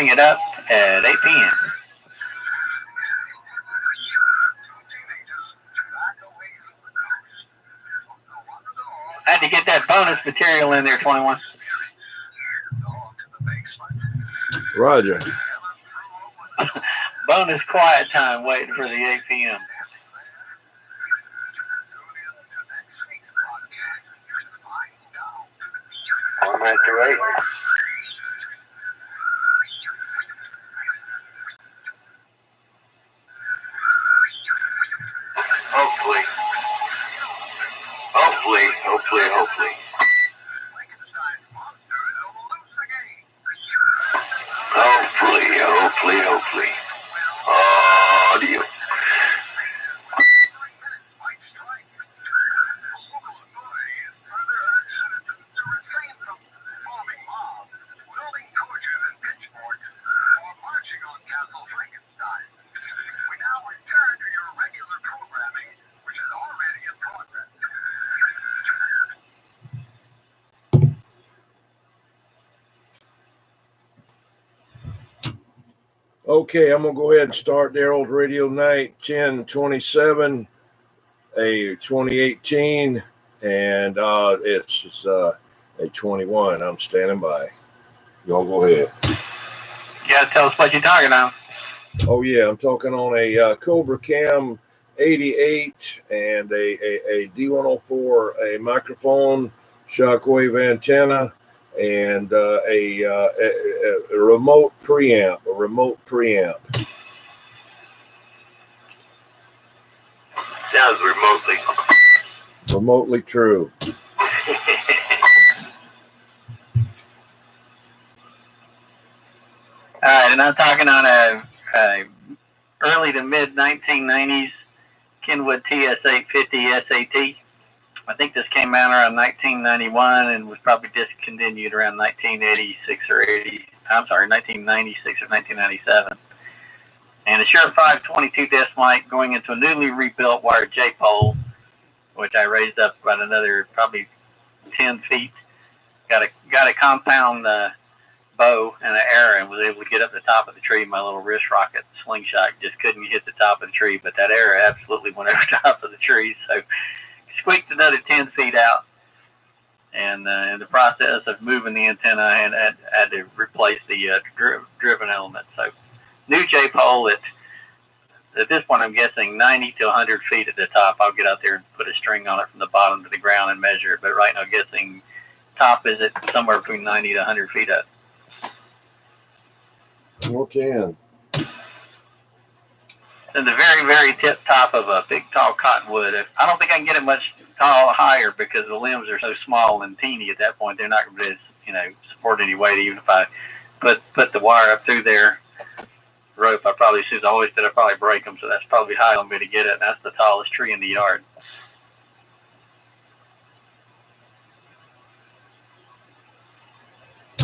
bring it up at 8 p.m. I had to get that bonus material in there, 21. Roger. Bonus quiet time waiting for the 8 p.m. One minute to 8. Hopefully. Audio. Okay, I'm going to go ahead and start the Herald Radio Night 10/27, a 2018, and it's a 21. I'm standing by. Y'all go ahead. You got to tell us what you're talking about. Oh, yeah, I'm talking on a Cobra Cam 88 and a D104, a microphone, shockwave antenna, and a remote preamp, Sounds remotely true. All right, and I'm talking on a early to mid 1990s Kenwood TS850 SAT. I think this came out around 1991 and was probably discontinued around 1986 or 1996 or 1997. And a Shure 522 desk mic going into a newly rebuilt wired J-pole, which I raised up about another probably 10 feet. Got a compound bow and an arrow and was able to get up the top of the tree. My little wrist rocket slingshot just couldn't hit the top of the tree, but that arrow absolutely went over the top of the tree. So squeaked another 10 feet out. And in the process of moving the antenna, I had to replace the driven element. So new J-pole at this point, I'm guessing 90 to 100 feet at the top. I'll get out there and put a string on it from the bottom to the ground and measure it. But right now, I'm guessing top is at somewhere between 90 to 100 feet up. Okay. And the very, very tip top of a big, tall cottonwood. I don't think I can get it much higher because the limbs are so small and teeny at that point. They're not going to, support any weight. Even if I put the wire up through their rope, I probably break them. So that's probably high on me to get it. And that's the tallest tree in the yard.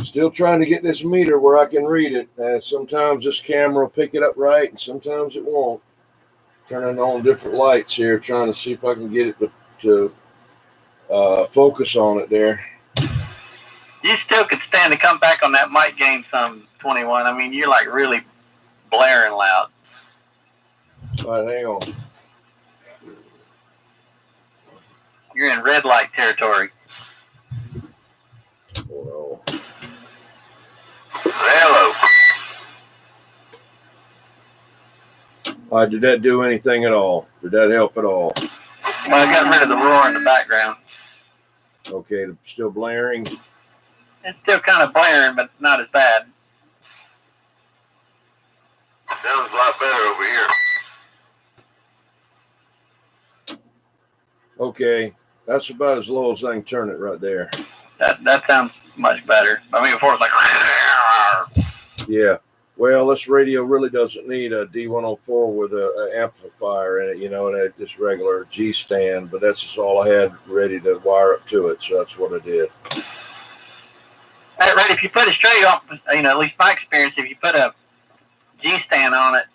Still trying to get this meter where I can read it. Sometimes this camera will pick it up right, and sometimes it won't. Turning on different lights here, trying to see if I can get it to focus on it there. You still could stand to come back on that mic gain some, 21. I mean, you're like really blaring loud. All right, hang on. You're in red light territory. Oh, no. Hello. All right, did that do anything at all? Did that help at all? Well, I got rid of the roar in the background. Okay, still blaring? It's still kind of blaring, but not as bad. Sounds a lot better over here. Okay, that's about as low as I can turn it right there. That sounds much better. I mean, before it's like... Yeah. Well, this radio really doesn't need a D104 with an amplifier in it, and just regular G stand, but that's just all I had ready to wire up to it, so that's what I did. Right, if you put a straight on, at least my experience, if you put a G stand on it,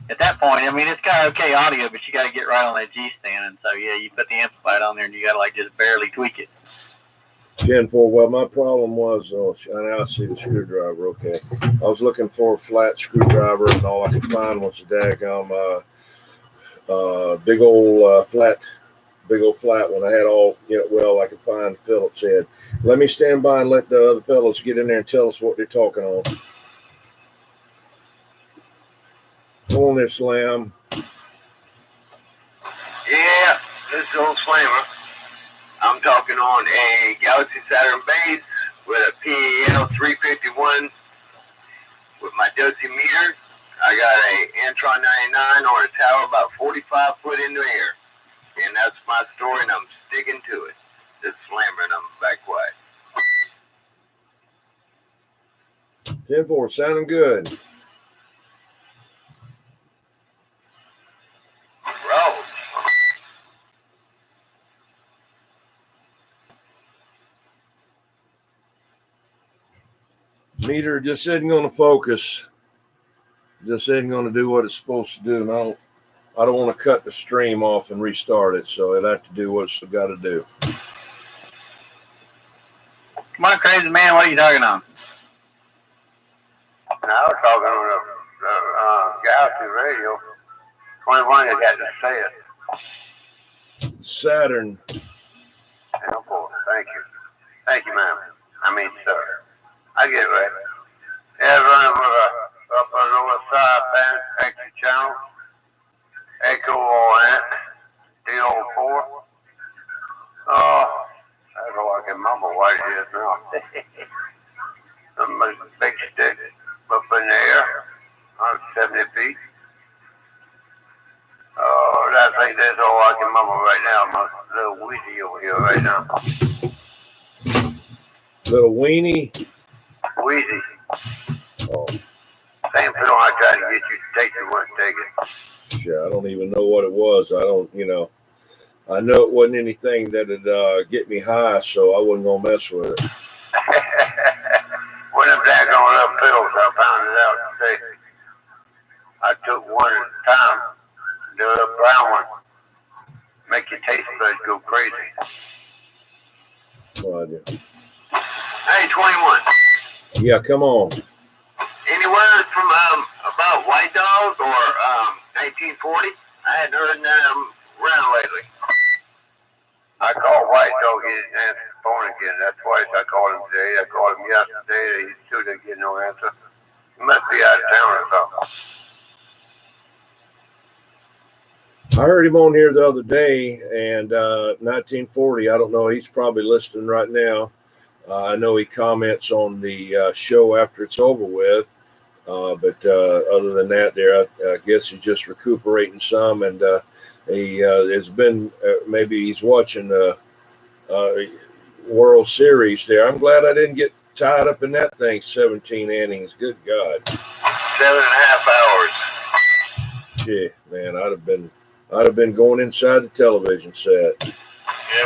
at that point, I mean, it's got okay audio, but you got to get right on that G stand, and so, yeah, you put the amplifier on there, and you got to, just barely tweak it. 10-4. Well, my problem was, now I see the screwdriver. Okay. I was looking for a flat screwdriver, and all I could find was a daggum big old flat one. I had all, I could find Phillips head. Let me stand by and let the other fellows get in there and tell us what they're talking on. Come on there, Slam. Yeah, this is old Slammer. I'm talking on a Galaxy Saturn base with a PAL 351 with my dosimeter. I got a Antron 99 on a tower about 45 foot in the air. And that's my story, and I'm sticking to it. This is Slammer, and I'm back quiet. 10-4, sounding good. Roll. Meter just isn't going to focus. Just isn't going to do what it's supposed to do. And I don't want to cut the stream off and restart it. So it'll have to do what it's got to do. Come on, crazy man. What are you talking on? Now, I was talking on the Galaxy radio. 21, you got to say it. Saturn. Oh, boy. Thank you. Thank you, ma'am. I mean, sir. I get it right. Yeah, running with up on the lower side, extra channel. Echo on it. D04. Oh, that's all I can mumble what it is now. Some big stick up in the air, 170 feet. Oh, I think that's all I can mumble right now. I'm a little wheezy over here right now. Little weenie. Wheezy. Oh, Same film I tried to get you to take, you wouldn't take it. shit, I don't even know what it was. I don't, I know it wasn't anything that'd get me high, so I wasn't going to mess with it. One of them daggone little pills, I found it out today. I took one at a time. The little brown one. Make your taste buds go crazy. Roger. Hey, 21. Yeah, come on. Any word from about White Dog or 1940? I hadn't heard them around lately. I called White Dog, he didn't answer the phone again. That's twice I called him today. I called him yesterday. He still didn't get no answer. He must be out of town or something. I heard him on here the other day, and 1940, I don't know, he's probably listening right now. I know he comments on the show after it's over with, but other than that, I guess he's just recuperating some, and he has been, maybe he's watching the World Series there. I'm glad I didn't get tied up in that thing, 17 innings. Good God. 7.5 hours. Yeah, man, I'd have been going inside the television set. It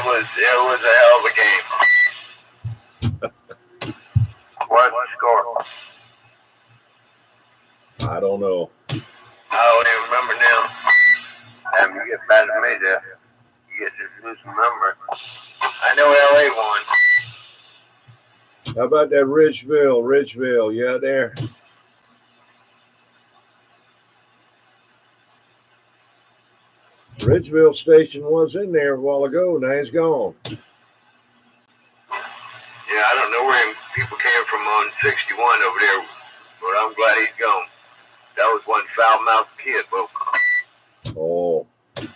was a hell of a game. What's the score? I don't know. I don't even remember now. Time you get back to me there, you get to lose some number. I know LA won. How about that Ridgeville, you out there? Ridgeville station was in there a while ago. Now he's gone. Yeah, I don't know where people came from on 61 over there, but I'm glad he's gone. That was one foul-mouthed kid, folks. Oh. Sound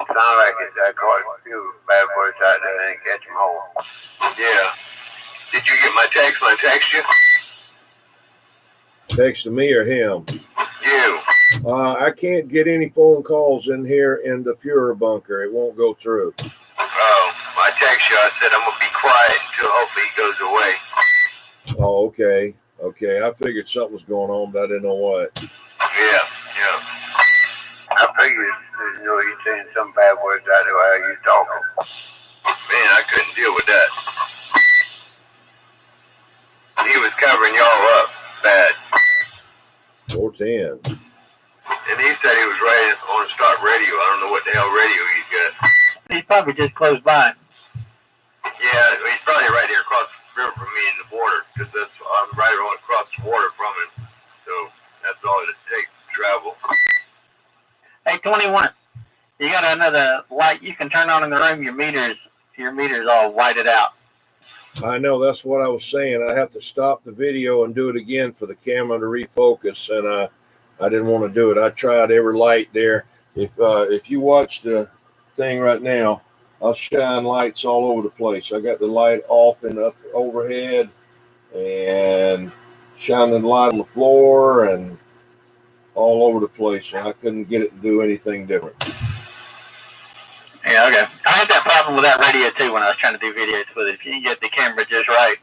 like it. I caught a few bad boys out there and didn't catch them home. Yeah. Did you get my text when I text you? Text to me or him? You. I can't get any phone calls in here in the Fuhrer bunker. It won't go through. Oh, I text you. I said I'm going to be quiet until hopefully he goes away. Oh, okay. Okay. I figured something was going on, but I didn't know what. Yeah. I figured, you're saying some bad words out there while you talking. Man, I couldn't deal with that. He was covering y'all up bad. 410. And he said he was ready on start radio. I don't know what the hell radio he's got. He's probably just close by. Yeah, he's probably right here in the border, because I'm right on across the water from him. So that's all it takes to travel. Hey, 21. You got another light you can turn on in the room. Your meter's all whited out. I know, that's what I was saying. I have to stop the video and do it again for the camera to refocus, and I didn't want to do it. I tried every light there. If you watch the thing right now, I'll shine lights all over the place. I got the light off and up overhead, and shining the light on the floor and all over the place, and I couldn't get it to do anything different. Yeah, okay. I had that problem with that radio too when I was trying to do videos with it. If you get the camera just right,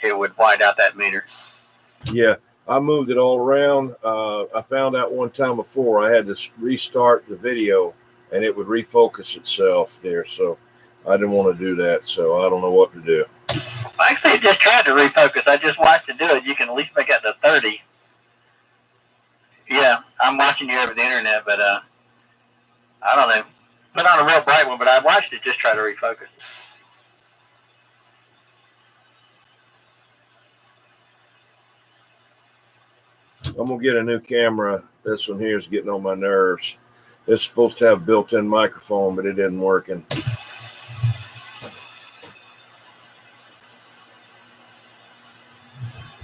it would white out that meter. Yeah, I moved it all around. I found out one time before I had to restart the video and it would refocus itself there. So I didn't want to do that. So I don't know what to do. Actually, I just tried to refocus. I just watched it do it. You can at least make it to 30. Yeah, I'm watching you over the internet, but I don't know. Put on a real bright one, but I watched it just try to refocus. I'm going to get a new camera. This one here is getting on my nerves. It's supposed to have a built-in microphone, but it isn't working.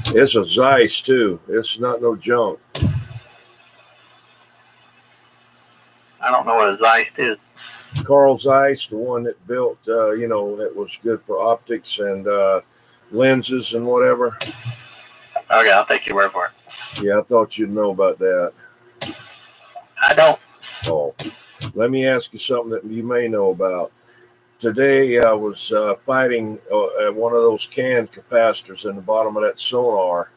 It's a Zeiss, too. It's not no junk. I don't know what a Zeiss is. Carl Zeiss, the one that built, that was good for optics and lenses and whatever. Okay, I'll take your word for it. Yeah, I thought you'd know about that. I don't. Oh, let me ask you something that you may know about. Today I was fighting one of those canned capacitors in the bottom of that sonar,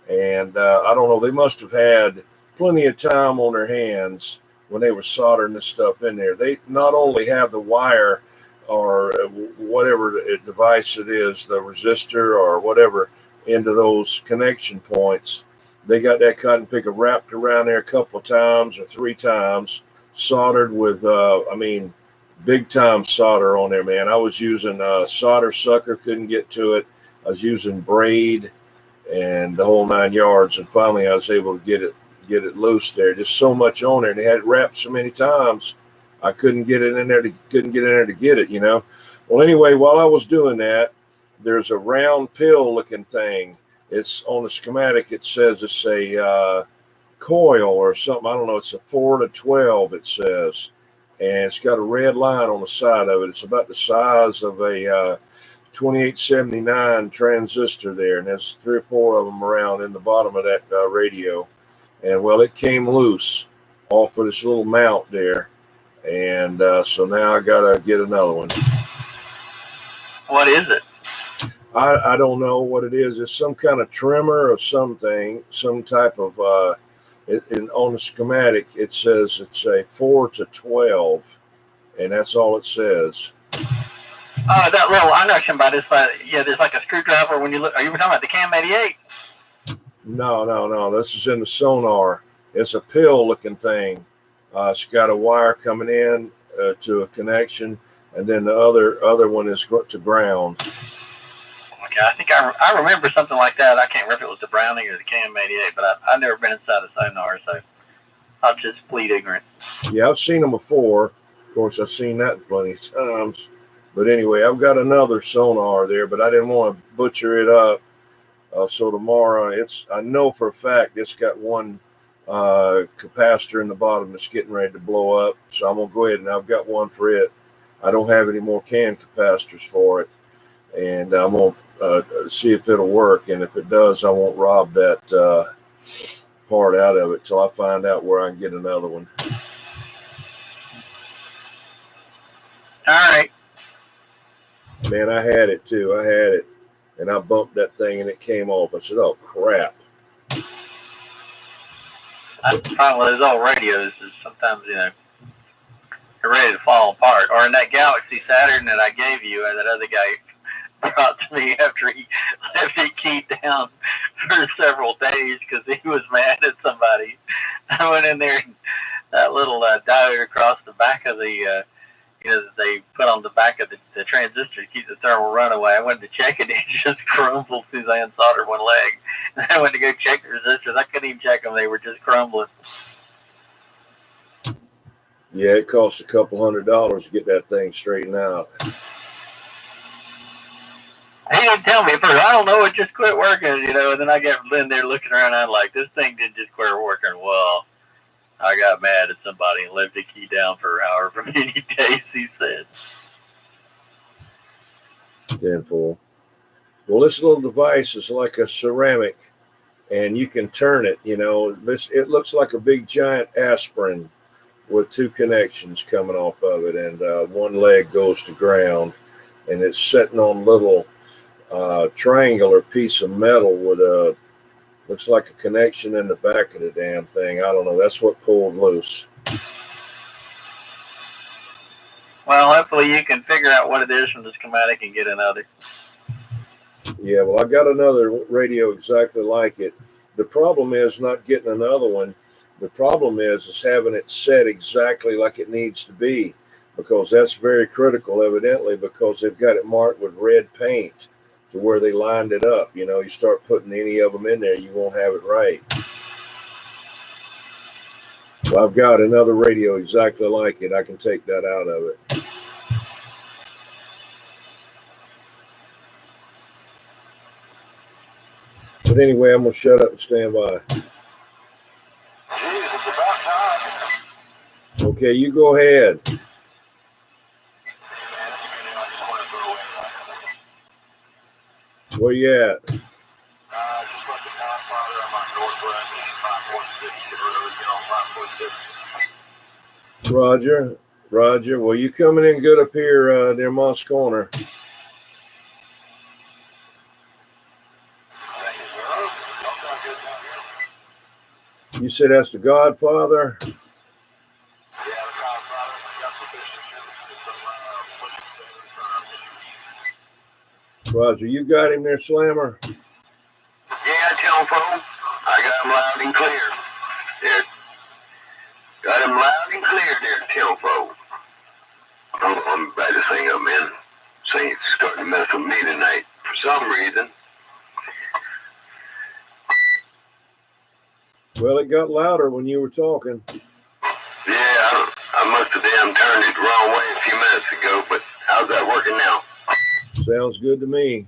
and I don't know, they must have had plenty of time on their hands when they were soldering this stuff in there. They not only have the wire or whatever device it is, the resistor or whatever, into those connection points. They got that cotton picker wrapped around there a couple of times or 3 times, soldered with, big time solder on there, man. I was using solder sucker, couldn't get to it. I was using braid and the whole 9 yards, and finally I was able to get it loose there. Just so much on there, and they had it wrapped so many times, I couldn't get it in there to get it, Well, anyway, while I was doing that, there's a round pill looking thing. It's on the schematic. It says it's a coil or something. I don't know. It's a 4 to 12, it says. And it's got a red line on the side of it. It's about the size of a 2879 transistor there. And there's 3 or 4 of them around in the bottom of that radio. And, well, it came loose off of this little mount there. And so now I got to get another one. What is it? I don't know what it is. It's some kind of trimmer or something, some type of, on the schematic, it says it's a 4 to 12, and that's all it says. Oh, that little, I know somebody, there's like a screwdriver when you look, are you talking about the Cam 88? No. This is in the sonar. It's a pill looking thing. It's got a wire coming in to a connection, and then the other one is to ground. Okay, I think I remember something like that. I can't remember if it was the Browning or the Cam 88, but I've never been inside a sonar, so I'll just plead ignorant. Yeah, I've seen them before. Of course, I've seen that plenty of times. But anyway, I've got another sonar there, but I didn't want to butcher it up. So tomorrow, I know for a fact it's got one capacitor in the bottom that's getting ready to blow up. So I'm going to go ahead and I've got one for it. I don't have any more canned capacitors for it. And I'm going to see if it'll work. And if it does, I won't rob that part out of it till I find out where I can get another one. All right. Man, I had it too. I had it. And I bumped that thing and it came off. I said, oh, crap. That's the problem with those old radios is sometimes, they're ready to fall apart. Or in that Galaxy Saturn that I gave you, or that other guy brought to me after he left it keyed down for several days because he was mad at somebody. I went in there and that little diode across the back of the that they put on the back of the transistor to keep the thermal runaway. I went to check it, it just crumbled as soon as I unsoldered one leg. And I went to go check the resistors. I couldn't even check them; they were just crumbling. Yeah, it costs a couple $100 to get that thing straightened out. He didn't tell me at first. I don't know. It just quit working, And then I got in there looking around. I'm like, this thing didn't just quit working. Well, I got mad at somebody and left the key down for however many days. He said. 10-4. Well, this little device is like a ceramic, and you can turn it. It looks like a big giant aspirin with two connections coming off of it, and one leg goes to ground, and it's sitting on a little triangular piece of metal with a looks like a connection in the back of the damn thing. I don't know. That's what pulled loose. Well, hopefully you can figure out what it is from the schematic and get another. Yeah, well, I got another radio exactly like it. The problem is not getting another one. The problem is having it set exactly like it needs to be, because that's very critical, evidently, because they've got it marked with red paint to where they lined it up. You start putting any of them in there, you won't have it right. Well, I've got another radio exactly like it. I can take that out of it. But anyway, I'm going to shut up and stand by. Okay, you go ahead. Where you at? Just like the Godfather on my Northwest 546. Roger. Well, you coming in good up here near Moss Corner. You said that's the Godfather? Yeah, the Godfather. Got sufficient. Roger, you got him there, Slammer? Yeah, telephone. I got him loud and clear. There. Got him loud and clear there, telephone. I'm about to sing up, man. It's starting to mess with me tonight for some reason. Well, it got louder when you were talking. Yeah, I must have damn turned it the wrong way a few minutes ago, but how's that working now? Sounds good to me.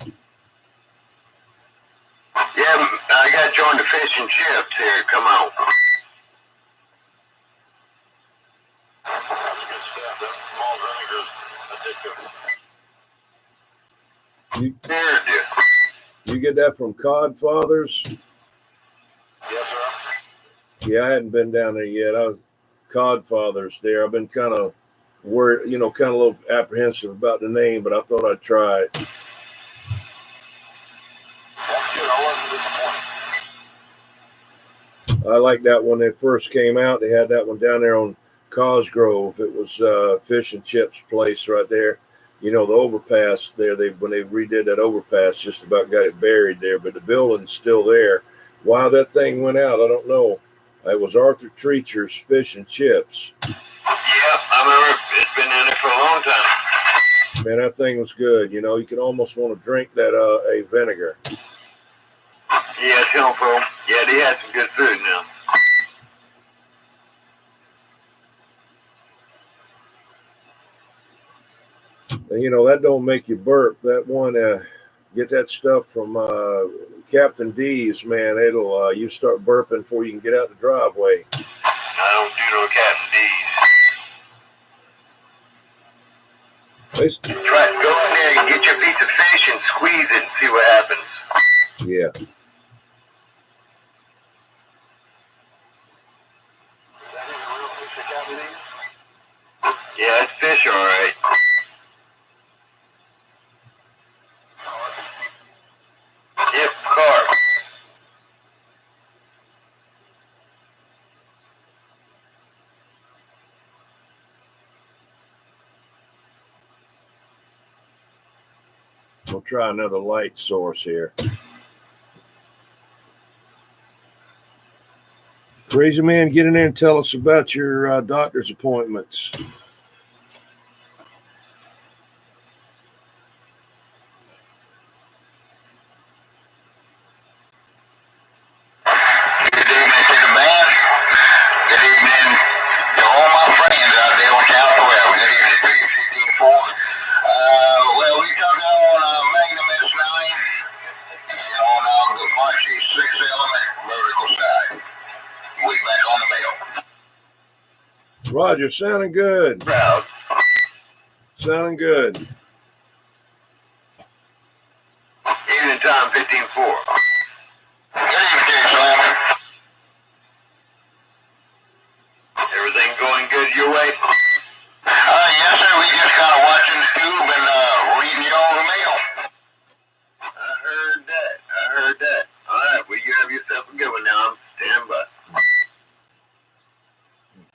Yeah, I got to join the fish and chips here. Come on. That's good stuff. That malt vinegar's addictive. You get that from Codfather's? Yes, sir. Yeah, I hadn't been down there yet. I was Codfather's there. I've been kind of worried, kind of a little apprehensive about the name, but I thought I'd try it. That's good. I wasn't disappointed. I like that when they first came out. They had that one down there on Cosgrove. It was fish and chips place right there. The overpass there. When they redid that overpass, just about got it buried there, but the building's still there. Why that thing went out, I don't know. It was Arthur Treacher's Fish and Chips. Yeah, I remember it's been in there for a long time. Man, that thing was good. You could almost want to drink that a vinegar. Yeah, it's helpful. Yeah, they had some good food now. And, that don't make you burp. That one, get that stuff from Captain D's, man. It'll you start burping before you can get out the driveway. I don't do no Captain D's. Try to go in there and get your piece of fish and squeeze it and see what happens. Yeah. Yeah, it's fish, all right. Yep, carp. We'll try another light source here. Crazy man, get in there and tell us about your doctor's appointments. Roger, sounding good. Proud. Sounding good. Evening time, 15-4. Good evening, Slam. Everything going good your way?